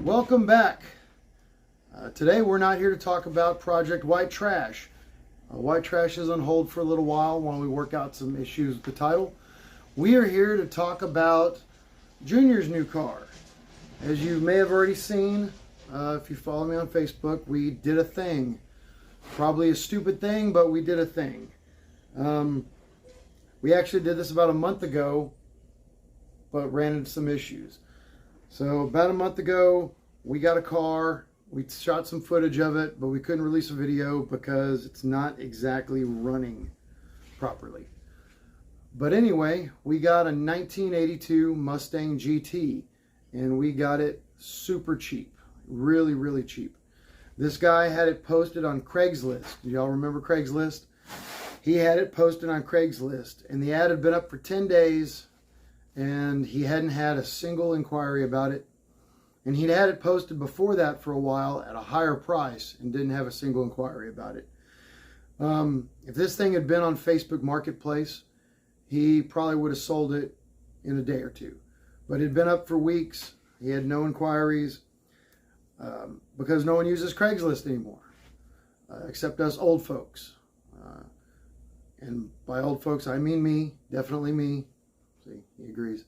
Welcome back. Today we're not here to talk about Project White Trash. White Trash is on hold for a little while we work out some issues with the title. We are here to talk about Junior's new car. As you may have already seen, if you follow me on Facebook, we did a thing. Probably a stupid thing, but we did a thing. We actually did this about a month ago, but ran into some issues. So about a month ago, we got a car. We shot some footage of it, but we couldn't release a video because it's not exactly running properly. But anyway, we got a 1982 Mustang GT, and we got it super cheap. Really, really cheap. This guy had it posted on Craigslist. Do y'all remember Craigslist? He had it posted on Craigslist, and the ad had been up for 10 days, and he hadn't had a single inquiry about it. And he'd had it posted before that for a while at a higher price and didn't have a single inquiry about it. If this thing had been on Facebook Marketplace, he probably would have sold it in a day or two. But it had been up for weeks. He had no inquiries because no one uses Craigslist anymore, except us old folks. And by old folks, I mean me, definitely me. See, he agrees.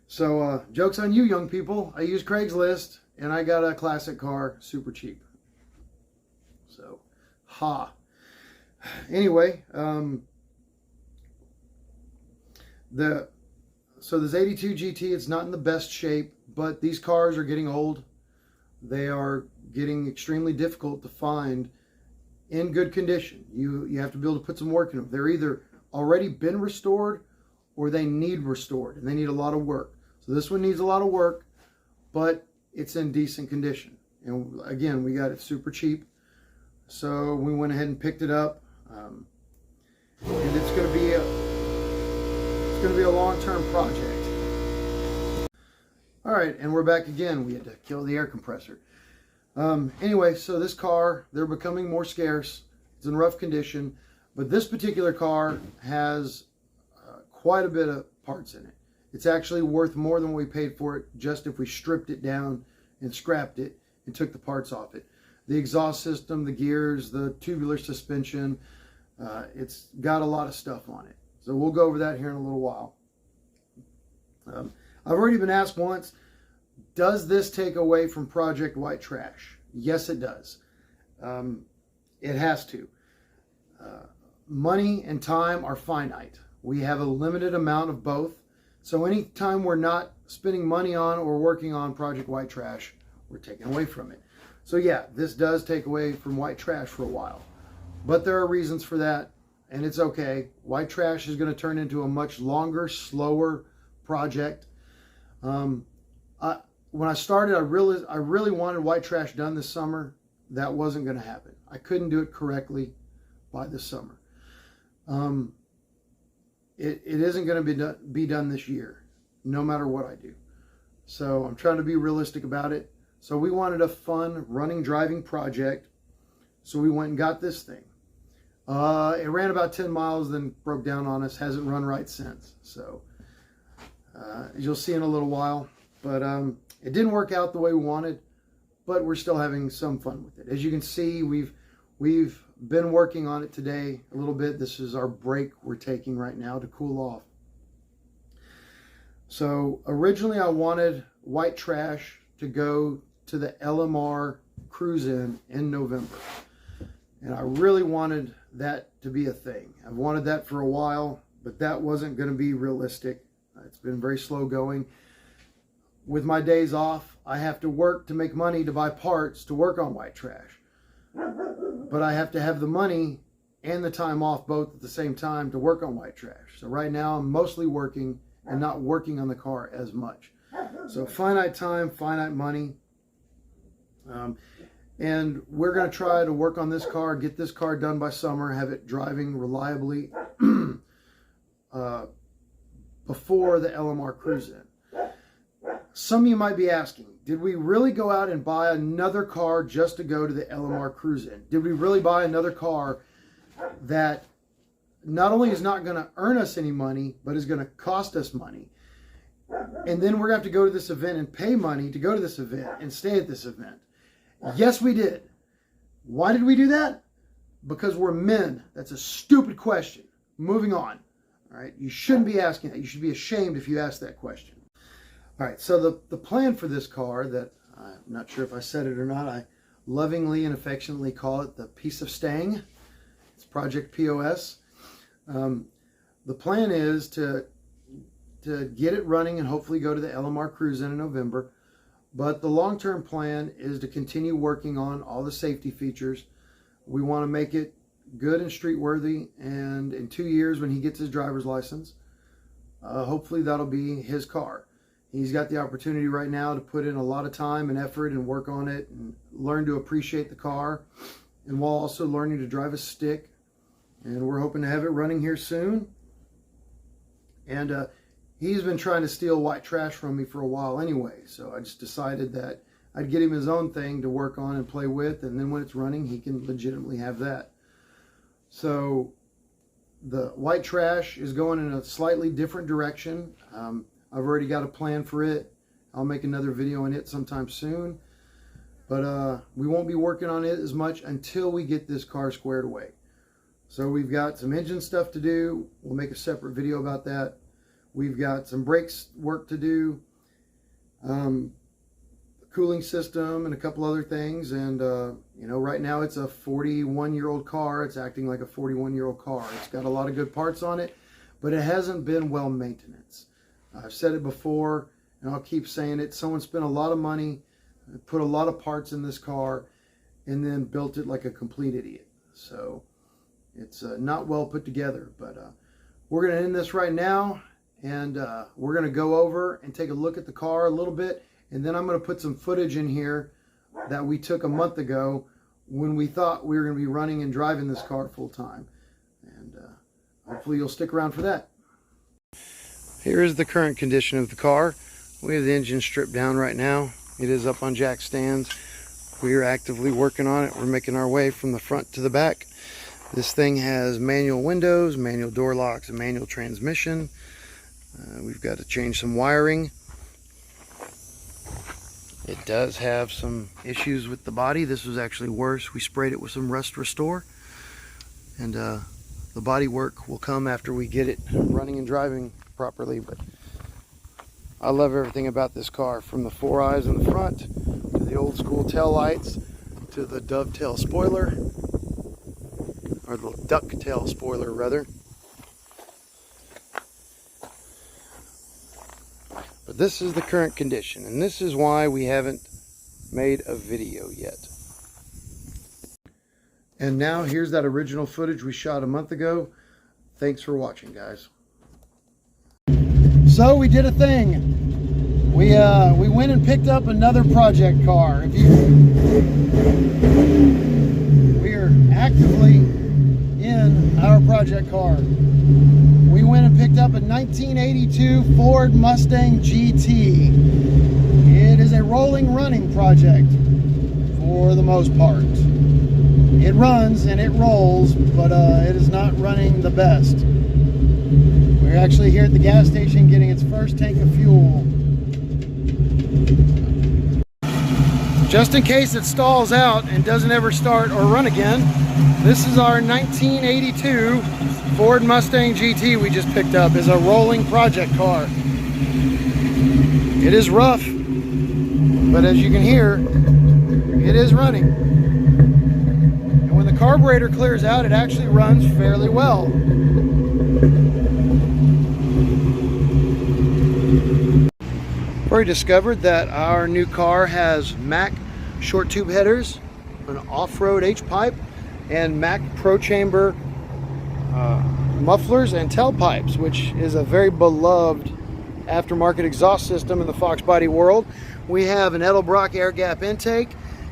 So, joke's on you, young people. I use Craigslist, and I got a classic car, super cheap. So, Anyway, so this 82 GT, it's not in the best shape, but these cars are getting old. They are getting extremely difficult to find in good condition. You have to be able to put some work in them. They're either already been restored or they need restored, and they need a lot of work. So this one needs a lot of work, but it's in decent condition. And again, we got it super cheap. So we went ahead and picked it up. And it's going to be a long-term project. All right, and we're back again. We had to kill the air compressor. Anyway, so this car, they're becoming more scarce. It's in rough condition, but this particular car has quite a bit of parts in it. It's actually worth more than what we paid for it, just if we stripped it down and scrapped it and took the parts off it. The exhaust system, the gears, the tubular suspension, it's got a lot of stuff on it. So we'll go over that here in a little while. I've already been asked once, does this take away from Project White Trash? Yes, it does. It has to. Money and time are finite. We have a limited amount of both. So anytime we're not spending money on or working on Project White Trash, we're taking away from it. So yeah, this does take away from White Trash for a while. But there are reasons for that, and it's okay. White Trash is going to turn into a much longer, slower project. When I started, I really wanted White Trash done this summer. That wasn't going to happen. I couldn't do it correctly by this summer. It isn't going to be done this year, no matter what I do. So I'm trying to be realistic about it. So we wanted a fun running, driving project. So we went and got this thing. It ran about 10 miles, then broke down on us. Hasn't run right since. So you'll see in a little while. But it didn't work out the way we wanted, but we're still having some fun with it. As you can see, we've been working on it today a little bit. This is our break we're taking right now to cool off. So originally I wanted White Trash to go to the LMR cruise-in November. And I really wanted that to be a thing. I've wanted that for a while, but that wasn't going to be realistic. It's been very slow going. With my days off, I have to work to make money to buy parts to work on White Trash. But I have to have the money and the time off both at the same time to work on White Trash. So right now I'm mostly working and not working on the car as much. So finite time, finite money. And we're going to try to work on this car, get this car done by summer, have it driving reliably before the LMR cruise-in. Some of you might be asking, did we really go out and buy another car just to go to the LMR cruise-in? Did we really buy another car that not only is not going to earn us any money, but is going to cost us money? and then we're going to have to go to this event and pay money to go to this event and stay at this event. Yes, we did. Why did we do that? Because we're men. That's a stupid question. Moving on. All right. You shouldn't be asking that. You should be ashamed if you ask that question. All right. So the plan for this car that I'm not sure if I said it or not, I lovingly and affectionately call it the piece of Stang. It's Project POS. The plan is to get it running and hopefully go to the LMR cruise in November. But the long-term plan is to continue working on all the safety features. We want to make it good and street worthy. And in 2 years, when he gets his driver's license, hopefully that'll be his car. He's got the opportunity right now to put in a lot of time and effort and work on it and learn to appreciate the car, and while also learning to drive a stick. And we're hoping to have it running here soon. And he's been trying to steal white trash from me for a while anyway, so I just decided that I'd get him his own thing to work on and play with, and then when it's running, he can legitimately have that. So the white trash is going in a slightly different direction. I've already got a plan for it. I'll make another video on it sometime soon, but we won't be working on it as much until we get this car squared away. So we've got some engine stuff to do. We'll make a separate video about that. We've got some brakes work to do, cooling system, and a couple other things. And, you know, right now it's a 41-year-old car. It's acting like a 41-year-old car. It's got a lot of good parts on it, but it hasn't been well maintenance. I've said it before, and I'll keep saying it. Someone spent a lot of money, put a lot of parts in this car, and then built it like a complete idiot. So it's not well put together. But we're going to end this right now. And we're going to go over and take a look at the car a little bit. And then I'm going to put some footage in here that we took a month ago when we thought we were going to be running and driving this car full time. And hopefully you'll stick around for that. Here is the current condition of the car. We have the engine stripped down right now. It is up on jack stands. We are actively working on it. We're making our way from the front to the back. This thing has manual windows, manual door locks, and manual transmission. We've got to change some wiring. It does have some issues with the body. This was actually worse. We sprayed it with some Rust Restore, and the body work will come after we get it running and driving properly. But I love everything about this car, from the 4 eyes in the front to the old school tail lights to the dovetail spoiler, or the ducktail spoiler rather. But this is the current condition, and this is why we haven't made a video yet. And now here's that original footage we shot a month ago. Thanks for watching, guys. So we did a thing. We went and picked up another project car. We are actively in our project car. We went and picked up a 1982 Ford Mustang GT. It is a rolling running project for the most part. It runs and it rolls, but it is not running the best. We're actually here at the gas station getting its first tank of fuel. Just in case it stalls out and doesn't ever start or run again, this is our 1982 Ford Mustang GT we just picked up. Is a rolling project car. It is rough, but as you can hear, it is running. And when the carburetor clears out, it actually runs fairly well. We discovered that our new car has Mack short tube headers, an off-road H-pipe, and Mack Pro Chamber mufflers and tailpipes, which is a very beloved aftermarket exhaust system in the Fox body world. We have an Edelbrock air gap intake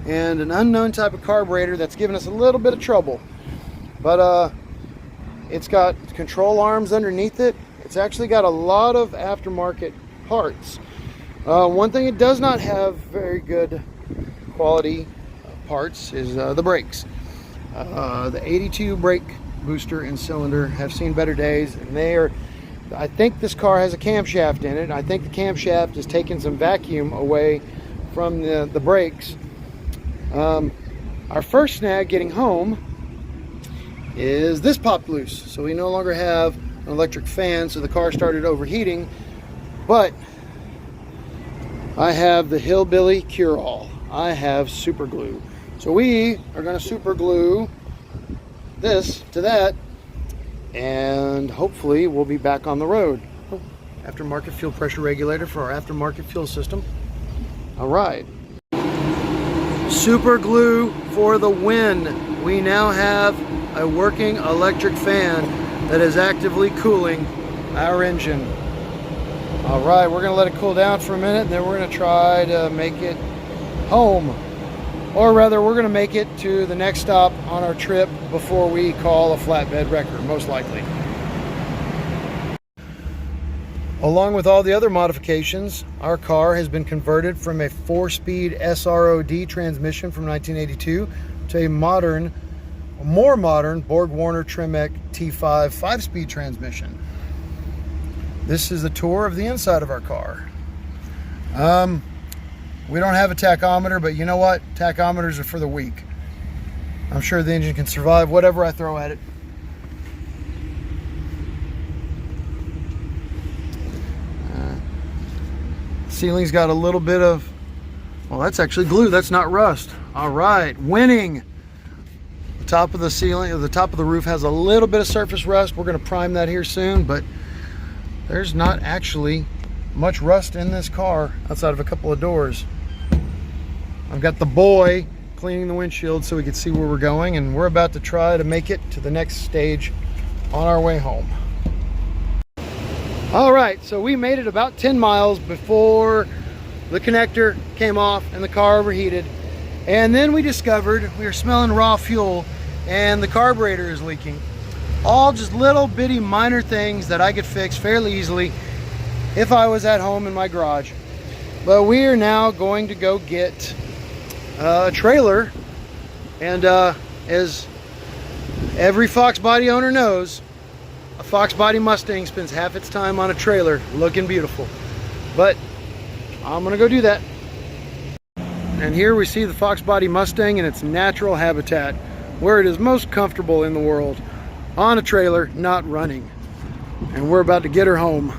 and an unknown type of carburetor that's given us a little bit of trouble. But it's got control arms underneath it. It's actually got a lot of aftermarket parts. One thing it does not have very good quality parts is the brakes. The 82 brake booster and cylinder have seen better days, and they are I think this car has a camshaft in it. I think the camshaft is taking some vacuum away from the brakes. Our first snag getting home is this popped loose. So we no longer have an electric fan, so the car started overheating. But I have the Hillbilly Cure-All. I have super glue. So we are going to super glue this to that, and hopefully we'll be back on the road. Oh, aftermarket fuel pressure regulator for our aftermarket fuel system. All right. Super glue for the win. We now have a working electric fan that is actively cooling our engine. All right, we're gonna let it cool down for a minute, and then we're gonna try to make it home. Or rather, we're gonna make it to the next stop on our trip before we call a flatbed wrecker, most likely. Along with all the other modifications, our car has been converted from a 4-speed SROD transmission from 1982 to a modern, more modern Borg-Warner Tremec T5 5-speed transmission. This is a tour of the inside of our car. We don't have a tachometer, but you know what? Tachometers are for the weak. I'm sure the engine can survive whatever I throw at it. Ceiling's got a little bit of, well, that's actually glue, that's not rust. All right, winning. The top of the ceiling, or the top of the roof has a little bit of surface rust. We're gonna prime that here soon, but there's not actually much rust in this car outside of a couple of doors. I've got the boy cleaning the windshield so we can see where we're going, and we're about to try to make it to the next stage on our way home. All right, so we made it about 10 miles before the connector came off and the car overheated. And then we discovered we were smelling raw fuel and the carburetor is leaking. All just little bitty minor things that I could fix fairly easily if I was at home in my garage. But we are now going to go get a trailer, and as every Fox body owner knows, a Fox body Mustang spends half its time on a trailer looking beautiful. But I'm gonna go do that. And here we see the Fox body Mustang in its natural habitat, where it is most comfortable in the world, on a trailer, not running. And we're about to get her home.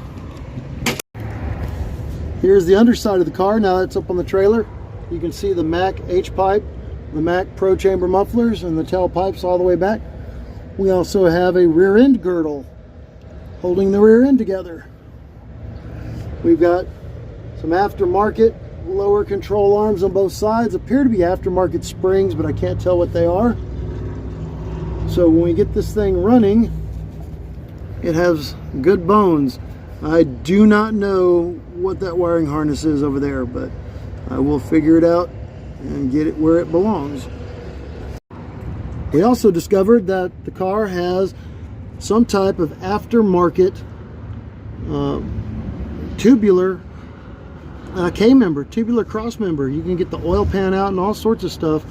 Here's the underside of the car now that's up on the trailer. You can see the Mack H-pipe, the Mack Pro Chamber mufflers, and the tailpipes all the way back. We also have a rear end girdle holding the rear end together. We've got some aftermarket lower control arms on both sides. Appear to be aftermarket springs, but I can't tell what they are. So when we get this thing running, it has good bones. I do not know what that wiring harness is over there, but I will figure it out and get it where it belongs. We also discovered that the car has some type of aftermarket tubular K-member, tubular cross member. You can get the oil pan out and all sorts of stuff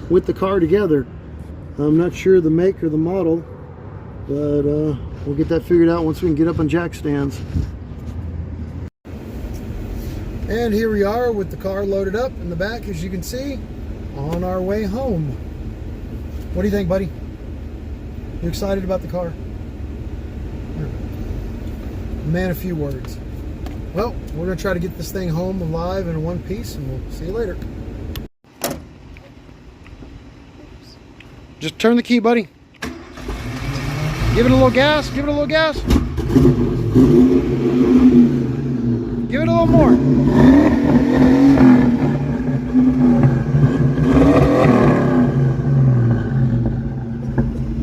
with the car together. I'm not sure the make or the model, but we'll get that figured out once we can get up on jack stands. And here we are with the car loaded up in the back, as you can see, on our way home. What do you think, buddy? You excited about the car? Man, a few words. Well, we're going to try to get this thing home alive and in one piece, and we'll see you later. Just turn the key, buddy. Give it a little gas. Give it a little gas. Give it a little more.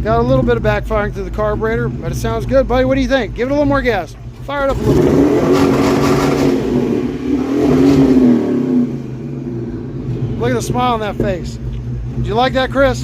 Got a little bit of backfiring through the carburetor, but it sounds good, buddy. What do you think? Give it a little more gas. Fire it up a little bit. Look at the smile on that face. Did you like that, Chris?